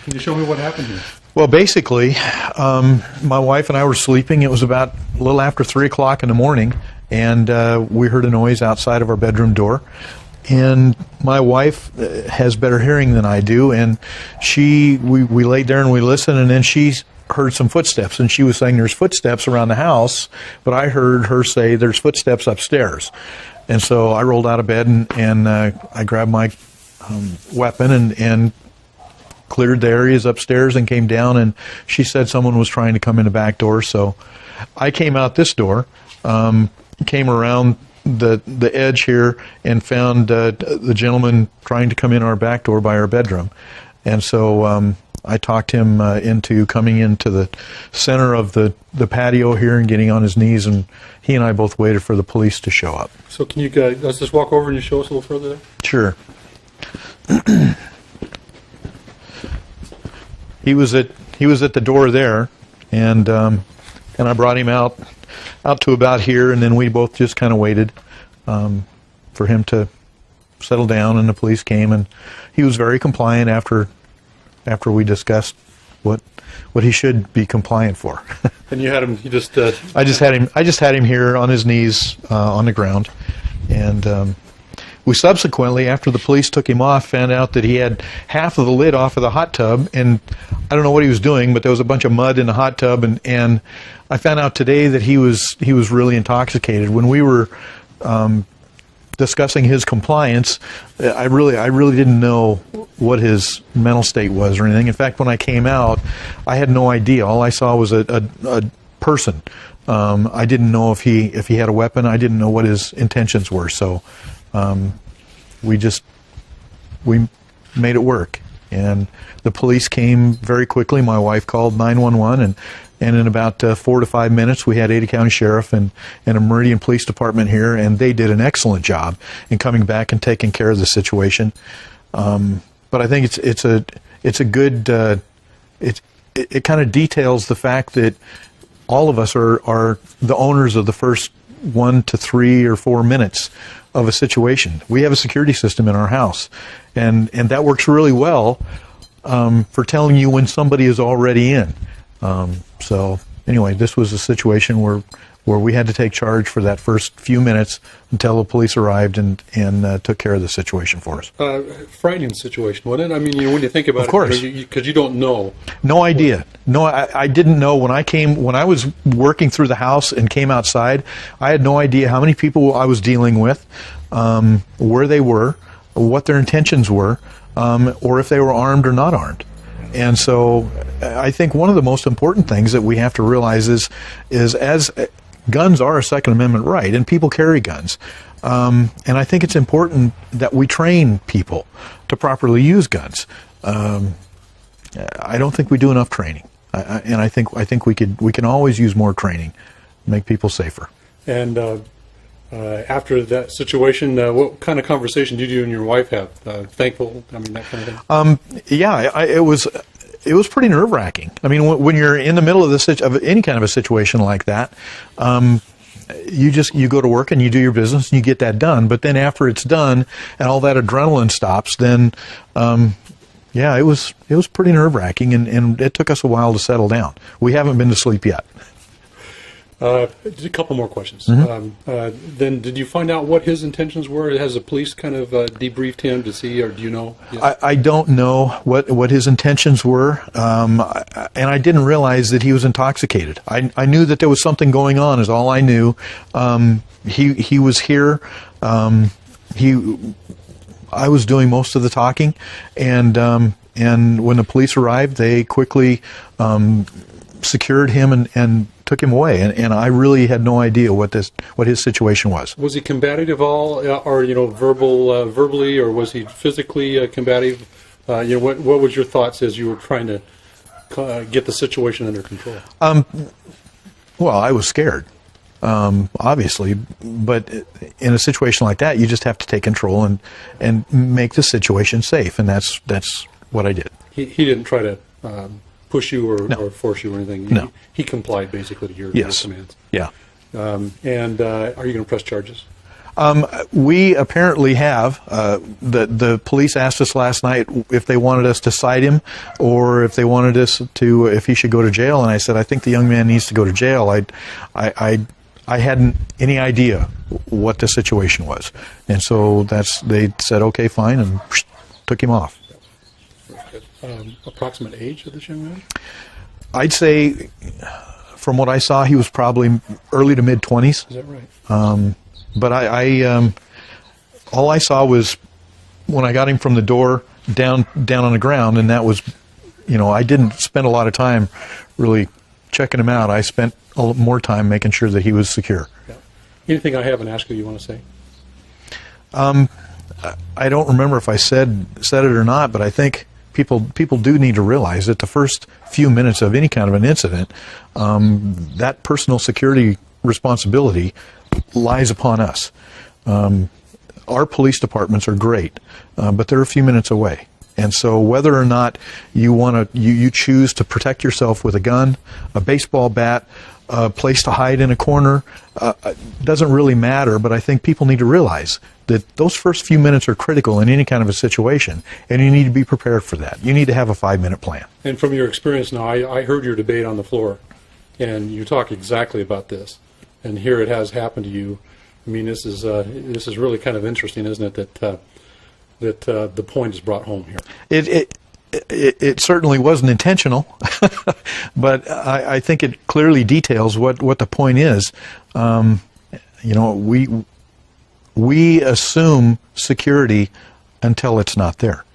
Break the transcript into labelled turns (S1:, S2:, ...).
S1: Can you show me what happened here?
S2: Well, basically, my wife and I were sleeping. It was about a little after 3 o'clock in the morning, and we heard a noise outside of our bedroom door. And my wife has better hearing than I do, and we laid there and we listened, and then she heard some footsteps, and she was saying there's footsteps around the house, but I heard her say there's footsteps upstairs. And so I rolled out of bed and I grabbed my weapon and cleared the areas upstairs and came down, and she said someone was trying to come in the back door. So I came out this door, came around the edge here and found the gentleman trying to come in our back door by our bedroom. And so I talked him into coming into the center of the patio here and getting on his knees, and he and I both waited for the police to show up.
S1: So can you guys, let's just walk over and you show us a little further there?
S2: Sure. He was at the door there, and I brought him out to about here, and then we both just kind of waited for him to settle down, and the police came, and he was very compliant after we discussed what he should be compliant for.
S1: And you had him. You just.
S2: I just had him here on his knees on the ground, and we subsequently, after the police took him off, found out that he had half of the lid off of the hot tub, and I don't know what he was doing, but there was a bunch of mud in the hot tub, and I found out today that he was really intoxicated. When we were discussing his compliance, I really didn't know what his mental state was or anything. In fact, when I came out, I had no idea. All I saw was a person. I didn't know if he had a weapon. I didn't know what his intentions were. So we made it work, and the police came very quickly. My wife called 911, and in about 4 to 5 minutes, we had Ada County Sheriff and a Meridian Police Department here, and they did an excellent job in coming back and taking care of the situation. But I think it's a good. It kind of details the fact that all of us are the owners of the first 1 to 3 or 4 minutes of a situation. We have a security system in our house, and that works really well for telling you when somebody is already in. So anyway, this was a situation where we had to take charge for that first few minutes until the police arrived and took care of the situation for us.
S1: Frightening situation, wasn't it? I mean, when you think about it,
S2: of course,
S1: because you don't know.
S2: No idea. No, I didn't know when I was working through the house and came outside. I had no idea how many people I was dealing with, where they were, what their intentions were, or if they were armed or not armed. And so I think one of the most important things that we have to realize is as guns are a Second Amendment right, and people carry guns. And I think it's important that we train people to properly use guns. I don't think we do enough training, and I think we can always use more training, make people safer. And
S1: after that situation, what kind of conversation did you and your wife have? Thankful, I mean, that kind of thing.
S2: Yeah, it was pretty nerve-wracking. I mean, when you're in the middle of any kind of a situation like that, you go to work and you do your business and you get that done. But then after it's done and all that adrenaline stops, then yeah, it was pretty nerve-wracking, and it took us a while to settle down. We haven't been to sleep yet.
S1: A couple more questions.
S2: Mm-hmm.
S1: Then, did you find out what his intentions were? Has the police kind of debriefed him to see, or do you know? Yeah. I don't know what his intentions were, and I didn't realize that he was intoxicated. I knew that there was something going on, is all I knew. He was here. I was doing most of the talking, and when the police arrived, they quickly secured him and took him away, and I really had no idea what his situation was. Was he combative at all, or verbally, or was he physically combative? What was your thoughts as you were trying to get the situation under control? Well, I was scared, obviously, but in a situation like that, you just have to take control and make the situation safe, and that's what I did. He didn't try to push you or force you or anything? No. He complied basically to your commands? Yeah. And are you going to press charges?
S2: We apparently have. The police asked us last night if they wanted us to cite him or if they wanted us to, if he should go to jail. And I said, I think the young man needs to go to jail. I hadn't any idea what the situation was. And so they said, okay, fine, and took him off.
S3: Approximate age of this young man?
S2: I'd say, from what I saw, he was probably early to mid-20s.
S3: Is that right?
S2: But all I saw was when I got him from the door down on the ground, and that was, I didn't spend a lot of time really checking him out. I spent a little more time making sure that he was secure.
S3: Yeah. Anything I haven't asked you want to say?
S2: I don't remember if I said it or not, but I think people do need to realize that the first few minutes of any kind of an incident, that personal security responsibility lies upon us. Our police departments are great, but they're a few minutes away. And so whether or not you choose to protect yourself with a gun, a baseball bat, a place to hide in a corner, doesn't really matter, but I think people need to realize that those first few minutes are critical in any kind of a situation, and you need to be prepared for that. You need to have a 5-minute plan.
S3: And from your experience now, I heard your debate on the floor, and you talk exactly about this. And here it has happened to you. I mean, this is really kind of interesting, isn't it? That the point is brought home here.
S2: It certainly wasn't intentional, but I think it clearly details what the point is. We assume security until it's not there.